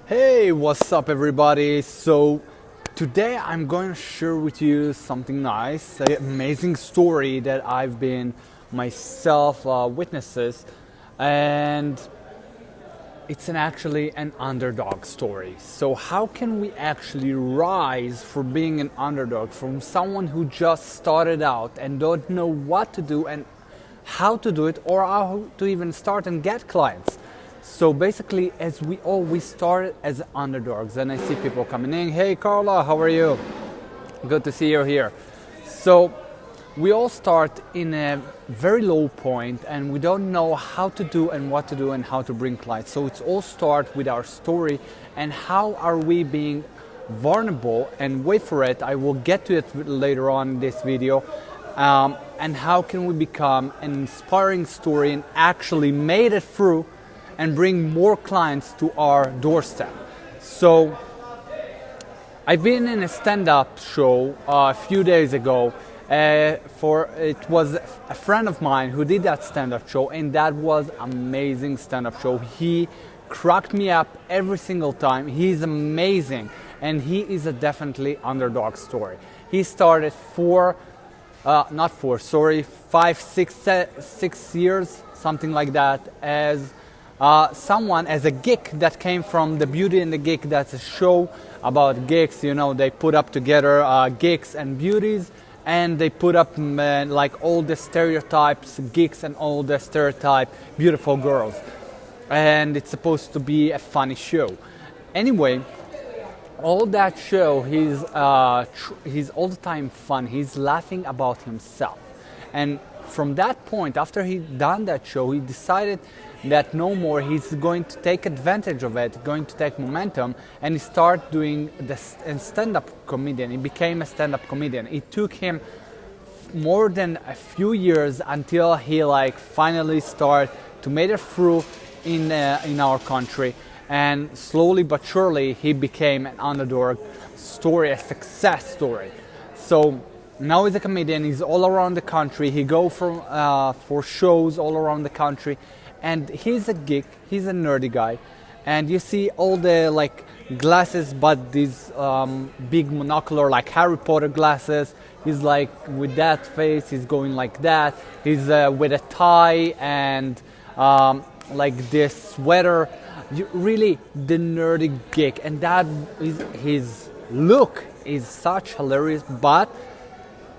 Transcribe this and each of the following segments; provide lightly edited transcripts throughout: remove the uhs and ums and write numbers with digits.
Hey, what's up everybody? So today I'm going to share with you something nice, an amazing story that I've been myself witnesses, and it's actually an underdog story. So how can we actually rise from being an underdog, from someone who just started out and don't know what to do and how to do it, or how to even start and get clients? So basically, as we started as underdogs, and I see people coming in. Hey Carla, how are you? Good to see you here. So we all start in a very low point, and we don't know how to do and what to do and how to bring clients. So it's all start with our story and how are we being vulnerable. And wait for it, I will get to it later on in this video. And how can we become an inspiring story and actually made it through and bring more clients to our doorstep. So I've been in a stand-up show a few days ago. It was a friend of mine who did that stand-up show, and that was amazing stand-up show. He cracked me up every single time. He's amazing, and he is a definitely underdog story. He started 6 years, something like that, as as a geek that came from the Beauty and the Geek. That's a show about geeks. You know, they put up together geeks and beauties, and they put up like all the stereotypes geeks and all the stereotype beautiful girls, and it's supposed to be a funny show. Anyway, all that show, he's all the time fun. He's laughing about himself, and from that point, after he done that show, he decided that no more, he's going to take advantage of it, going to take momentum, and he started doing the stand-up comedian. He became a stand-up comedian. It took him more than a few years until he finally started to make it through in our country, and slowly but surely he became an underdog story, a success story. So now he's a comedian. He's all around the country. He go for shows all around the country. And he's a geek, he's a nerdy guy, and you see all the glasses, but these big monocular Harry Potter glasses. He's with that face, he's going like that. He's with a tie and this sweater. Really the nerdy geek, and that is his look is such hilarious, but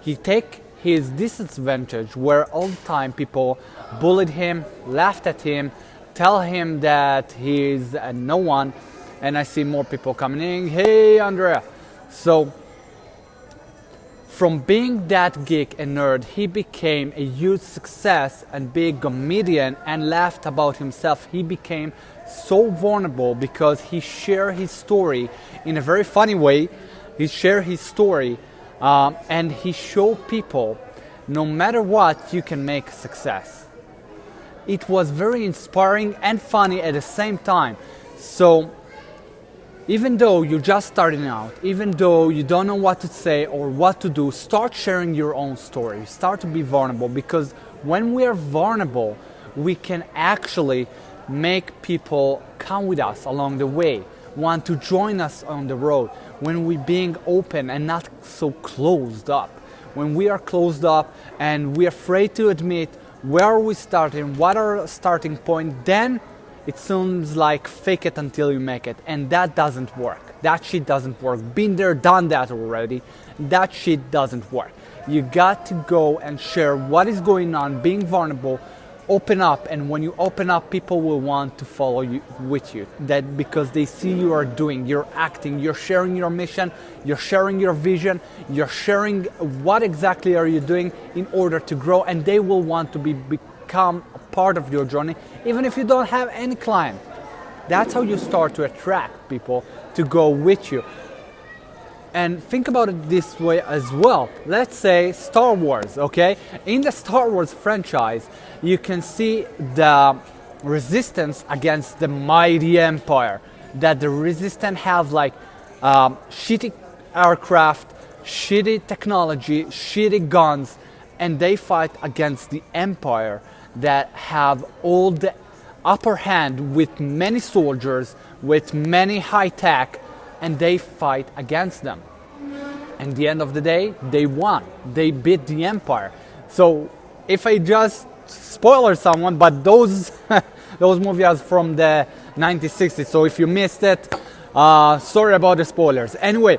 he take his disadvantage where all the time people bullied him, laughed at him, tell him that he's no one. And I see more people coming in. Hey Andrea. So from being that geek and nerd, he became a huge success and big comedian and laughed about himself. He became so vulnerable because he shared his story in a very funny way. He shared his story and he showed people no matter what, you can make success. It was very inspiring and funny at the same time. So even though you're just starting out, even though you don't know what to say or what to do, start sharing your own story. Start to be vulnerable, because when we are vulnerable, we can actually make people come with us along the way, want to join us on the road. When we're being open and not so closed up. When we are closed up and we're afraid to admit where are we starting, what are our starting point, then it seems like fake it until you make it. And that doesn't work. That shit doesn't work. Been there, done that already. That shit doesn't work. You got to go and share what is going on, being vulnerable, open up. And when you open up, people will want to follow you with you. That because they see you are doing, you're acting, you're sharing your mission, you're sharing your vision, you're sharing what exactly are you doing in order to grow, and they will want to become a part of your journey, even if you don't have any client. That's how you start to attract people to go with you. And think about it this way as well. Let's say Star Wars, okay? In the Star Wars franchise, you can see the resistance against the mighty empire. That the resistance have shitty aircraft, shitty technology, shitty guns, and they fight against the empire that have all the upper hand with many soldiers, with many high tech, and they fight against them. And at the end of the day, they won. They beat the empire. So if I just spoiler someone, but those those movies are from the 1960s. So if you missed it, sorry about the spoilers. Anyway,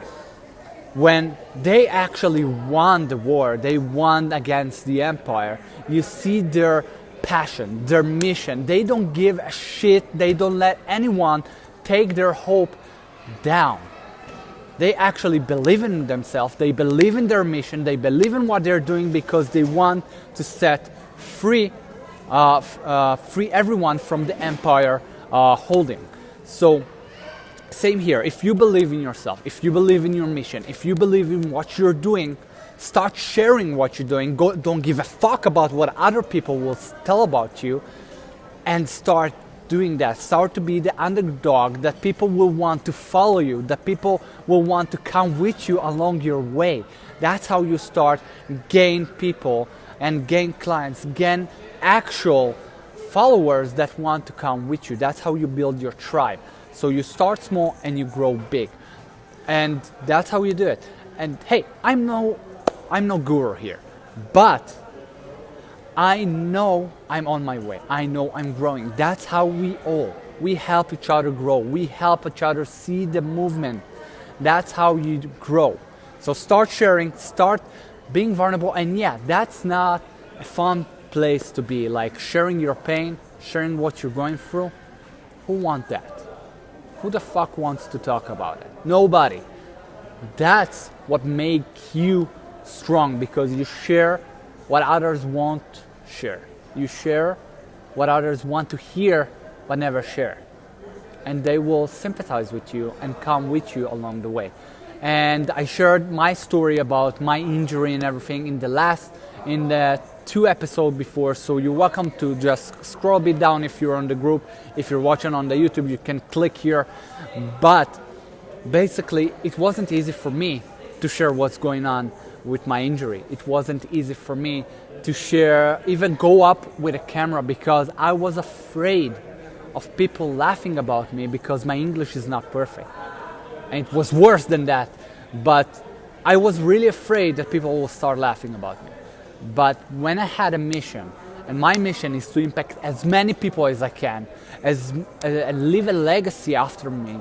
when they actually won the war, they won against the empire, you see their passion, their mission. They don't give a shit. They don't let anyone take their hope down. They actually believe in themselves. They believe in their mission. They believe in what they're doing because they want to set free everyone from the empire holding. So same here. If you believe in yourself, if you believe in your mission, if you believe in what you're doing, start sharing what you're doing. Don't give a fuck about what other people will tell about you, and start doing that. Start to be the underdog that people will want to follow you, that people will want to come with you along your way. That's how you start gain people and gain clients, gain actual followers that want to come with you. That's how you build your tribe. So you start small and you grow big. And that's how you do it. And hey, I'm no guru here, but I know I'm on my way. I know I'm growing. That's how we help each other grow. We help each other see the movement. That's how you grow. So start sharing, start being vulnerable. And yeah, that's not a fun place to be, like sharing your pain, sharing what you're going through. Who wants that? Who the fuck wants to talk about it? Nobody. That's what makes you strong, because you share what others won't share. You share what others want to hear but never share. And they will sympathize with you and come with you along the way. And I shared my story about my injury and everything in the 2 episodes before, so you're welcome to just scroll a bit down if you're on the group. If you're watching on the YouTube, you can click here. But basically, it wasn't easy for me to share what's going on with my injury. It wasn't easy for me to share, even go up with a camera, because I was afraid of people laughing about me because my English is not perfect. And it was worse than that. But I was really afraid that people will start laughing about me. But when I had a mission, and my mission is to impact as many people as I can, and leave a legacy after me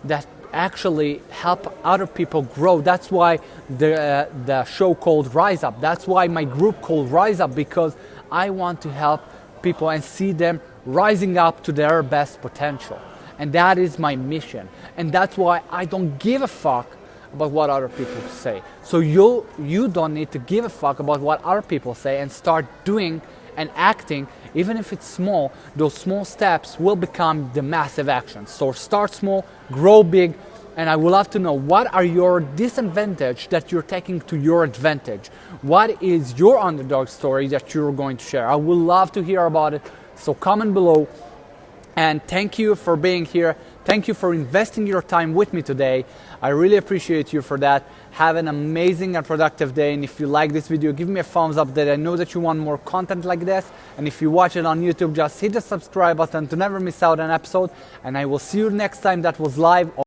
that actually help other people grow. That's why the show called Rise Up. That's why my group called Rise Up, because I want to help people and see them rising up to their best potential. And that is my mission. And that's why I don't give a fuck about what other people say. So you don't need to give a fuck about what other people say, and start doing and acting, even if it's small. Those small steps will become the massive actions. So start small, grow big, and I would love to know, what are your disadvantages that you're taking to your advantage? What is your underdog story that you're going to share? I would love to hear about it. So comment below. And thank you for being here. Thank you for investing your time with me today. I really appreciate you for that. Have an amazing and productive day. And if you like this video, give me a thumbs up, that I know that you want more content like this. And if you watch it on YouTube, just hit the subscribe button to never miss out an episode. And I will see you next time that was live on